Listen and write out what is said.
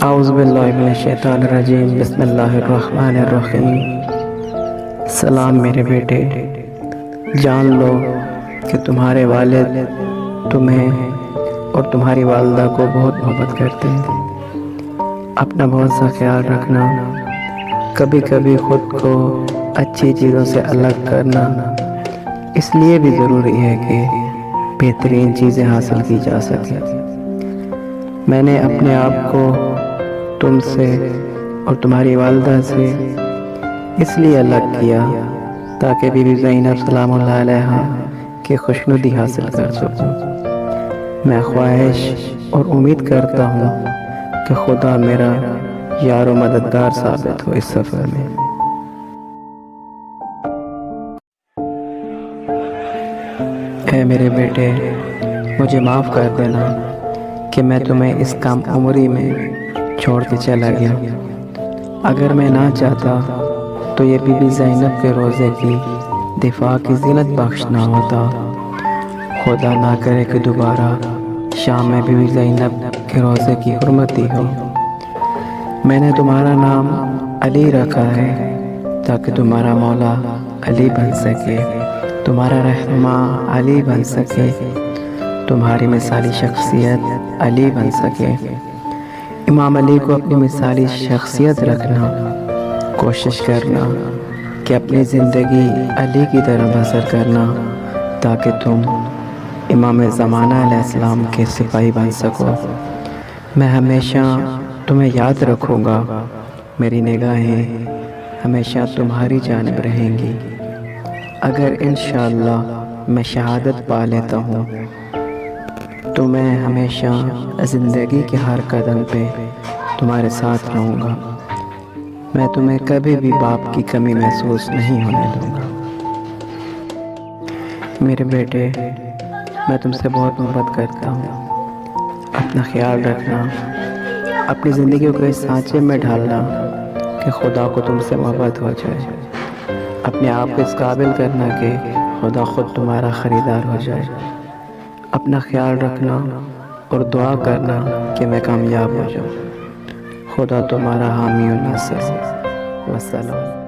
औज़ुबिल्लाहिमिनश्शैतानिर्रजीम बिस्मिल्लाहिर्रहमानिर्रहीम। सलाम मेरे बेटे, जान लो कि तुम्हारे वालिद तुम्हें और तुम्हारी वालदा को बहुत मोहब्बत करते हैं। अपना बहुत सा ख्याल रखना। कभी कभी ख़ुद को अच्छी चीज़ों से अलग करना इसलिए भी ज़रूरी है कि बेहतरीन चीज़ें हासिल की जा सकें। मैंने अपने आप को तुमसे और तुम्हारी वालदा से इसलिए अलग किया ताकि बीबी ज़ैनब सलामुल्लाह अलैहा की खुशनुदी हासिल कर सकूं। मैं ख्वाहिश और उम्मीद करता हूँ कि खुदा मेरा यार व मददगार साबित हो इस सफ़र में। ऐ मेरे बेटे, मुझे माफ़ कर देना कि मैं तुम्हें इस कम उम्री में छोड़ के चला गया। अगर मैं ना चाहता तो ये बीबी ज़ैनब के रोज़े की दिफा की ज़ीनत बख्श ना होता। खुदा ना करे कि दोबारा शाम में बीबी ज़ैनब के रोज़े की हुर्मती हो। मैंने तुम्हारा नाम अली रखा है ताकि तुम्हारा मौला अली बन सके, तुम्हारा रहनुमा अली बन सके, तुम्हारी मिसाली शख्सियत अली बन सके। इमाम अली को अपनी मिसाली शख्सियत रखना, कोशिश करना कि अपनी ज़िंदगी अली की तरह बसर करना ताकि तुम इमाम ज़माना अलैहिस्सलाम के सिपाही बन सको। मैं हमेशा तुम्हें याद रखूँगा, मेरी निगाहें हमेशा तुम्हारी जानिब रहेंगी। अगर इंशाअल्लाह मैं शहादत पा लेता हूँ तो मैं हमेशा ज़िंदगी के हर कदम पे तुम्हारे साथ रहूँगा। मैं तुम्हें कभी भी बाप की कमी महसूस नहीं होने दूँगा। मेरे बेटे, मैं तुमसे बहुत मोहब्बत करता हूँ। अपना ख्याल रखना, अपनी ज़िंदगी को इस सांचे में ढालना कि खुदा को तुमसे मोहब्बत हो जाए। अपने आप को इस काबिल करना कि खुदा खुद तुम्हारा ख़रीदार हो जाए। अपना ख्याल रखना और दुआ करना कि मैं कामयाब हो जाऊँ। खुदा तुम्हारा हामी और नासिर हो। वस्सलाम।